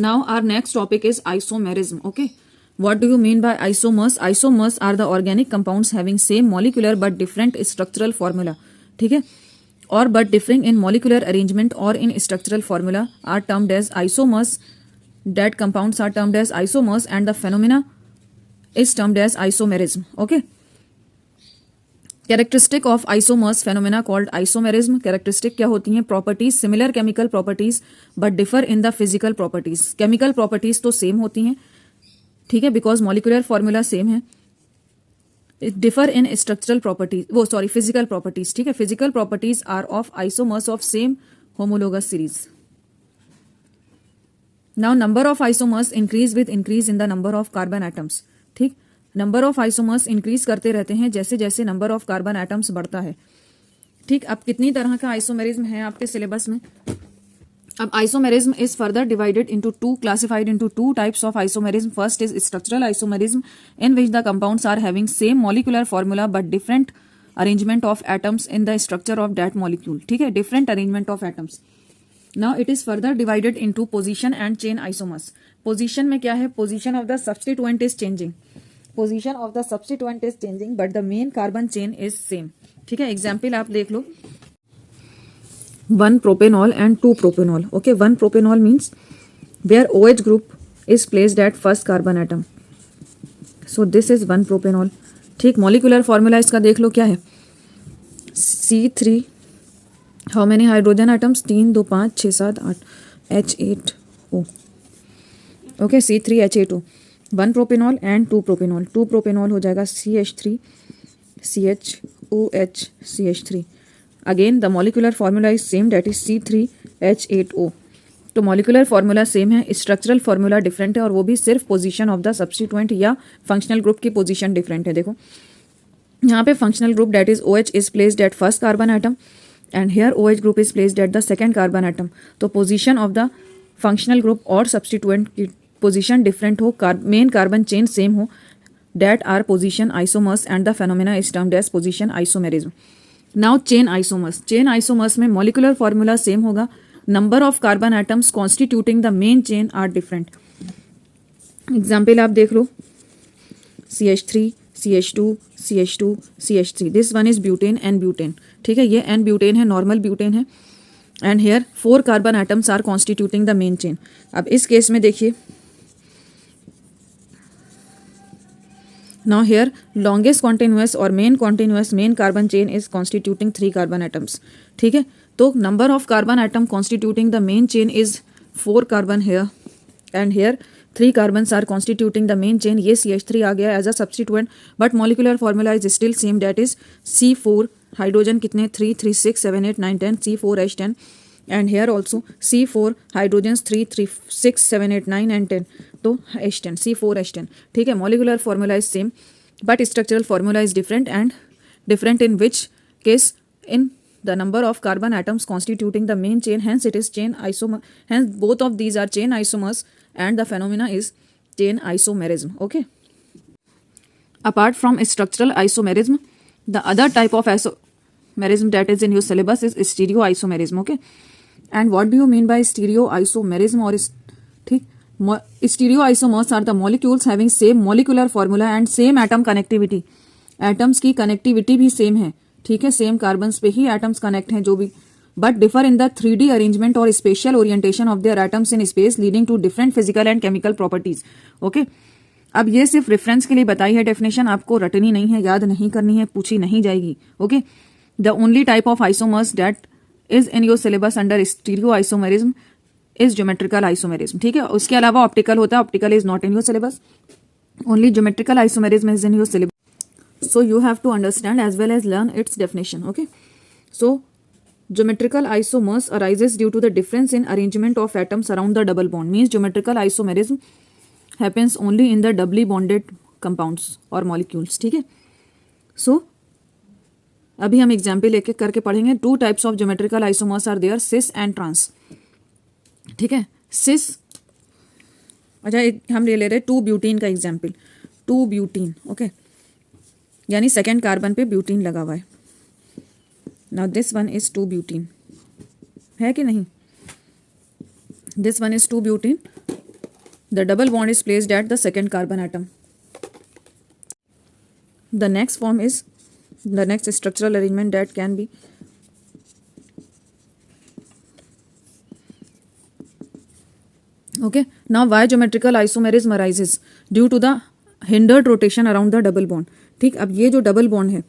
Now our next topic is isomerism. Okay, what do you mean by isomers? Isomers are the organic compounds having same molecular but different structural formula. ठीक है, or but differing in molecular arrangement or in structural formula are termed as isomers. That compounds are termed as isomers and the phenomena is termed as isomerism. Okay. Characteristic of isomers phenomena called isomerism. Characteristic क्या होती हैं? Properties, similar chemical properties but differ in the physical properties. Chemical properties तो same होती हैं, ठीक है, because molecular formula same है. Differ in structural properties, physical properties, ठीक है. Physical properties are of isomers of same homologous series. Now number of isomers increase with increase in the number of carbon atoms. ठीक, number of isomers increase करते रहते हैं जैसे जैसे number of carbon atoms बढ़ता है. ठीक, अब कितनी तरह का आइसोमेरिज्म है आपके सिलेबस में? अब isomerism is further divided into two, classified into two types of isomerism. First is structural isomerism in which the compounds are having same molecular formula but different arrangement of atoms in the structure of that molecule. ठीक है, different arrangement of atoms. Now it is further divided into position and chain isomers. Position में क्या है? Position of the substituent is changing. Position of the substituent is changing but the main carbon chain is same. ठीक है, example आप देख लो. 1 propanol and 2 propanol. Okay, 1 propanol means where OH group is placed at first carbon atom. So this is 1 propanol. ठीक, molecular formula इसका देख लो क्या है? C3, how many hydrogen atoms? 3, 2, 5, 6, 7, 8, H8O. Okay, C3H8O. 1 propanol and 2 propanol. 2 propanol हो जाएगा CH3 CHOH CH3. Again the molecular formula is same, that is C3H8O. तो molecular formula same है, structural formula different है और वो भी सिर्फ पोजीशन ऑफ द सब्स्टिट्यूएंट या फंक्शनल ग्रुप की पोजीशन डिफरेंट है. देखो यहाँ पे functional group that is OH is placed at first carbon atom and here OH group is placed at the second carbon atom. तो position of the functional group और substituent की position different हो, main carbon chain same हो, that are position isomers and the phenomena is termed as position isomerism. Now chain isomers. Chain isomers में molecular formula same होगा, number of carbon atoms constituting the main chain are different. Example आप देख लो. CH3 CH2 CH2 CH3. This one is butane and butane. ठीक है, ये n butane है, normal butane है and here 4 carbon atoms are constituting the main chain. अब इस केस में देखिए, now here longest continuous or main continuous main carbon chain is constituting 3 carbon atoms. ठीक है, तो number of carbon atom constituting the main chain is 4 carbon here and here 3 carbons are constituting the main chain. ये CH3 आ गया as a substituent but molecular formula is still same, that is C4 hydrogen कितने 3 3 6 7 8 9 10 C4H10 and here also C4 hydrogens 3 3 6 7 8 9 and 10. तो H10 C4H10. ठीक है, molecular formula is same but structural formula is different and different in which case in the number of carbon atoms constituting the main chain, hence it is chain isomer, hence both of these are chain isomers and the phenomena is chain isomerism. Okay, apart from structural isomerism, the other type of isomerism that is in your syllabus is stereoisomerism. Okay, and what do you mean by stereoisomerism? और ठीक, stereoisomers are the molecules having same molecular formula and same atom connectivity. Atoms की connectivity भी same है, ठीक है, same carbons पे ही atoms connect हैं जो भी, but differ in the 3D arrangement और special orientation of their atoms in space leading to different physical and chemical properties. Okay, अब ये सिर्फ रेफरेंस के लिए बताई है डेफिनेशन, आपको रटनी नहीं है, याद नहीं करनी है, पूछी नहीं जाएगी. Okay, the only type of isomers that is in your syllabus under stereo isomerism is geometrical isomerism. ठीक है, उसके अलावा ऑप्टिकल होता है, optical is not in your syllabus, only geometrical isomerism is in your syllabus. So you have to understand as well as learn its definition. Okay, so geometrical isomers arises due to the difference in arrangement of atoms around the double bond. Means geometrical isomerism happens only in the doubly bonded compounds or molecules. ठीक है, so अभी हम example लेके करके पढ़ेंगे. 2 types of geometrical isomers are there, cis and trans. ठीक है, cis, अच्छा हम ले रहे 2 ब्यूटीन का एग्जाम्पल. 2 ब्यूटीन, ओके, यानी सेकेंड कार्बन पे ब्यूटीन लगा हुआ है. Now this one is 2 butene, है कि नहीं? This one is 2 butene The double bond is placed at the second carbon atom. The next form is the next structural arrangement that can be okay. Now why geometrical isomerism arises due to the hindered rotation around the double bond. ठीक, अब ये जो double bond है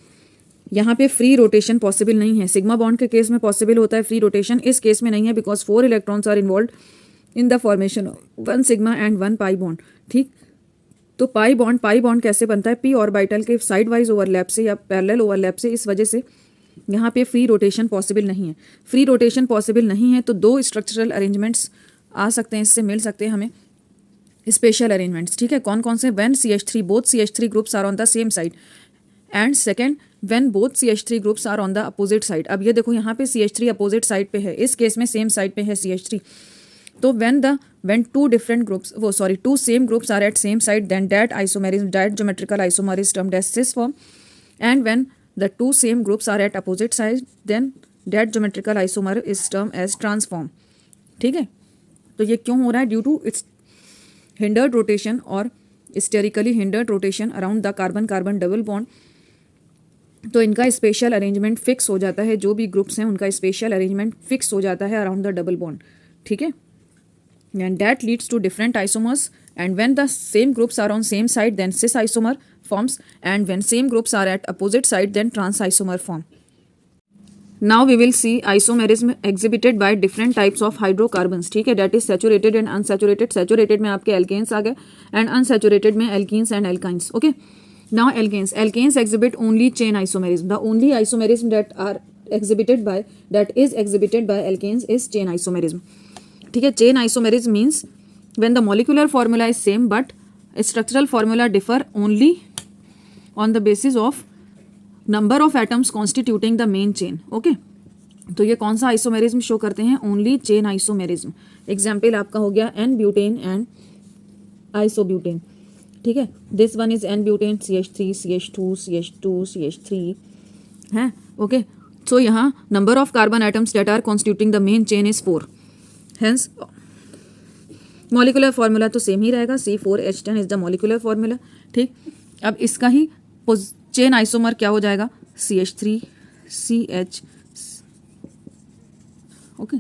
यहाँ पे free rotation possible नहीं है. Sigma bond के केस में पॉसिबल होता है फ्री रोटेशन, इस केस में नहीं है because 4 electrons are involve in the formation of 1 sigma and 1 pi bond. ठीक, तो पाई बॉन्ड कैसे बनता है, पी ऑर्बिटल के साइड वाइज ओवरलैप से या पैरेलल ओवरलैप से, इस वजह से यहाँ पे फ्री रोटेशन पॉसिबल नहीं है. फ्री रोटेशन पॉसिबल नहीं है तो दो स्ट्रक्चरल अरेंजमेंट्स आ सकते हैं, इससे मिल सकते हैं हमें स्पेशल अरेंजमेंट्स. ठीक है, कौन कौन से, when CH3 both CH3 groups are on the same side and second when both CH3 groups are on the opposite side. अब ये देखो यहाँ पे CH3 अपोजिट साइड पे है, इस केस में सेम साइड पे है CH3. तो when two same groups are at same side, then that geometrical isomer is termed as cis form. And when the two same groups are at opposite sides, then that geometrical isomer is termed as transform. ठीक है, तो ये क्यों हो रहा है, due to its hindered rotation और sterically hindered rotation around the carbon double bond. तो इनका स्पेशल अरेंजमेंट फिक्स हो जाता है, जो भी ग्रुप्स हैं उनका स्पेशल अरेंजमेंट फिक्स हो जाता है अराउंड द डबल बॉन्ड. ठीक है, and that leads to different isomers, and when the same groups are on same side then cis isomer forms, and when same groups are at opposite side then trans isomer form. Now we will see isomerism exhibited by different types of hydrocarbons. ठीक है, that is saturated and unsaturated. Saturated में आपके alkanes आ गए and unsaturated में alkenes and alkynes. Okay, now alkanes exhibit only chain isomerism. The only isomerism that is exhibited by alkanes is chain isomerism. ठीक है, chain isomerism means when the molecular formula is same but structural formula differ only on the basis of number of atoms constituting the main chain. Okay, तो ये कौन सा isomerism show करते हैं, only chain isomerism. Example आपका हो गया N butane and isobutane. ठीक है, this one is n butane CH3 CH2 CH2 CH3 है. ओके, सो यहाँ number of carbon atoms that are constituting the main chain is 4. Hence molecular formula तो same ही रहेगा, C4H10 is the molecular formula. ठीक, अब इसका ही chain isomer क्या हो जाएगा, CH3 CH. ओके,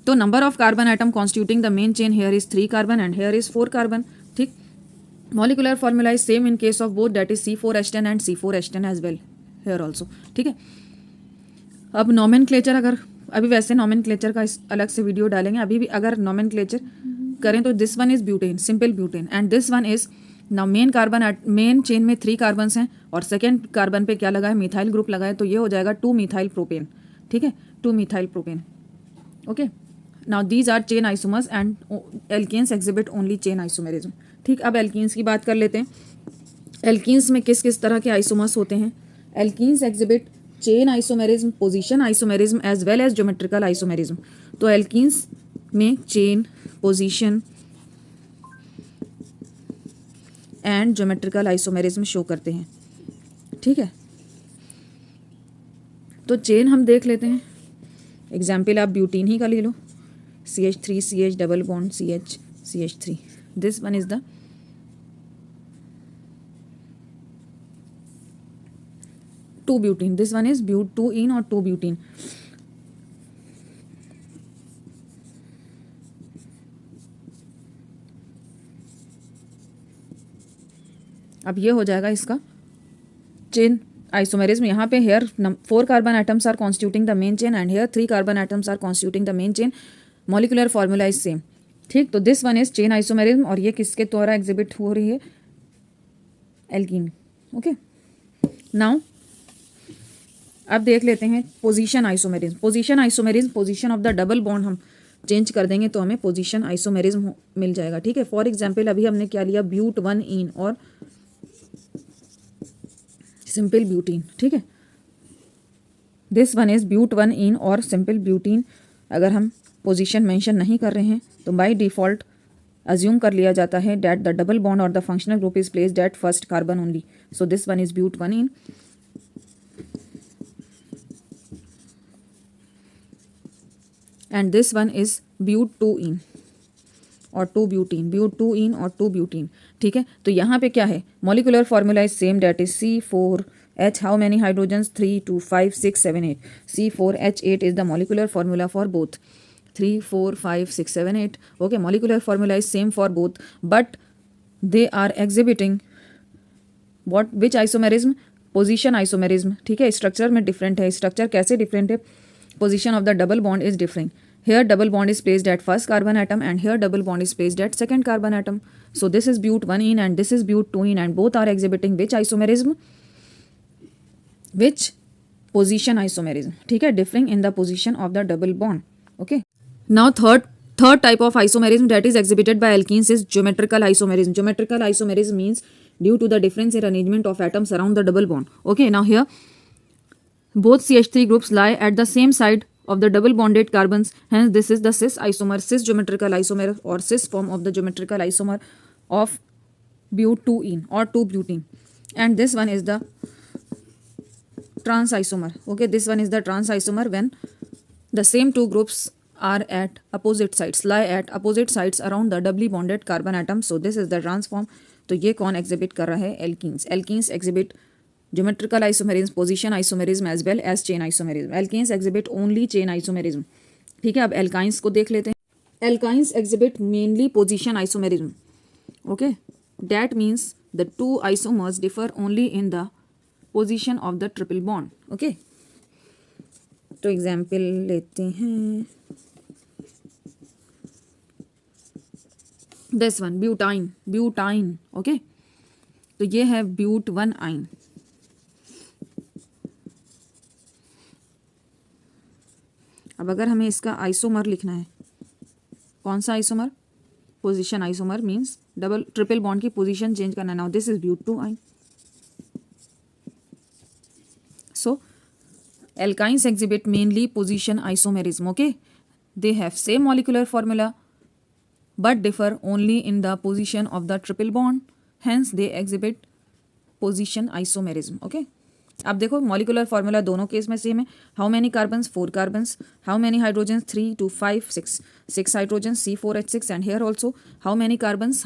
तो number of carbon atom constituting the main chain here is 3 carbon and here is 4 carbon. ठीक, molecular formula is same in case of both, that is C4H10 and C4H10 as well here also. ठीक है, अब nomenclature, अगर अभी वैसे nomenclature का अलग से वीडियो डालेंगे, अभी भी अगर नॉमेनक्लेचर करें तो this one is butane, simple butane, and this one is now main chain में 3 कार्बन्स हैं और सेकेंड कार्बन पे क्या लगा है, मिथाइल ग्रुप लगा है, तो ये हो जाएगा 2 मिथाइल प्रोपेन. ठीक है, 2 methyl propane. Okay, now these are chain isomers and alkanes exhibit only chain isomerism. ठीक, अब एल्कीन्स की बात कर लेते हैं. एल्कीन्स में किस किस तरह के आइसोमर्स होते हैं. Alkenes exhibit chain isomerism, position isomerism as well as geometrical isomerism. तो एल्कीन्स में chain, position and geometrical isomerism show करते हैं. ठीक है, तो चेन हम देख लेते हैं. एग्जाम्पल आप ब्यूटीन ही का ले लो, CH3 CH double bond CH CH3. This one is the two butene, this one is 2-ene और 2 ब्यूटीन. अब ये हो जाएगा इसका चेन आइसोमेरिज्म. यहाँ पे here 4 carbon atoms are constituting the main chain and here 3 carbon atoms are constituting the main chain. Molecular formula is same. ठीक, तो this one is chain isomerism और ये किसके द्वारा एग्जिबिट हो रही है, एल्कीन. ओके, नाउ अब देख लेते हैं position isomerism. Position of the double bond हम चेंज कर देंगे तो हमें पोजीशन आइसोमेरिज्म मिल जाएगा. ठीक है, फॉर एग्जांपल अभी हमने क्या लिया, ब्यूट 1-ene और सिंपल ब्यूटीन. ठीक है, this one is but 1-ene और सिंपल ब्यूटीन. अगर हम पोजीशन मेंशन नहीं कर रहे हैं तो बाय डिफॉल्ट अज्यूम कर लिया जाता है दैट द डबल बॉन्ड और the functional group is placed at first carbon only. So this one is but 1-ene and this one is but 2-ene. और 2 ब्यूटीन, ब्यूट 2 इन और 2 ब्यूटीन, ठीक है। तो यहाँ पे क्या है, molecular formula is same, that is C4H, how many hydrogens 3 2 5 6 7 8, C4H8 is the molecular formula for both 3 4 5 6 7 8, okay, molecular formula is same for both but they are exhibiting what, which isomerism, position isomerism, ठीक है। Structure में different है, structure कैसे different है, position of the double bond is different, here double bond is placed at first carbon atom and here double bond is placed at second carbon atom. So this is but 1 ene and this is but 2 ene and both are exhibiting which isomerism, which position isomerism, ठीक है, differing in the position of the double bond, okay. Now third type of isomerism that is exhibited by alkenes is geometrical isomerism. Geometrical isomerism means due to the difference in arrangement of atoms around the double bond, okay. Now here both CH3 groups lie at the same side of the double bonded carbons, hence this is the cis isomer, cis geometrical isomer or cis form of the geometrical isomer of but 2 ene or 2 butene, and this one is the trans isomer, okay. This one is the trans isomer when the same two groups are at opposite sides, lie at opposite sides around the doubly bonded carbon atom, so this is the trans form. तो ये कौन exhibit कर रहा है, alkenes, alkenes exhibit geometrical isomerism, position isomerism as well as chain isomerism. Alkenes exhibit only chain isomerism, ठीक है। अब alkynes को देख लेते हैं। Alkynes exhibit mainly position isomerism, okay. That means the two isomers differ only in the position of the triple bond, okay. तो example लेते हैं, this one butine, okay. तो ये है but 1 ine, अब अगर हमें इसका आइसोमर लिखना है, कौन सा isomer, position isomer means double triple bond की पोजीशन चेंज करना। Now this is but 2 ine, so alkynes exhibit mainly position isomerism, okay. They have same molecular formula but differ only in the position of the triple bond, hence they exhibit position isomerism, okay. अब देखो molecular formula दोनों case में same है, how many carbons 4 carbons, how many hydrogens 3 2 5 6 hydrogens C4H6 and here also how many carbons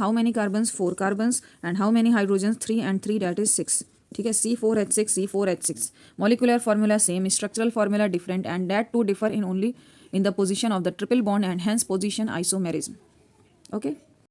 4 carbons and how many hydrogens 3 and 3 that is 6, ठीक है। C4H6 molecular formula same, structural formula different and that two differ in only in the position of the triple bond and hence position isomerism, okay.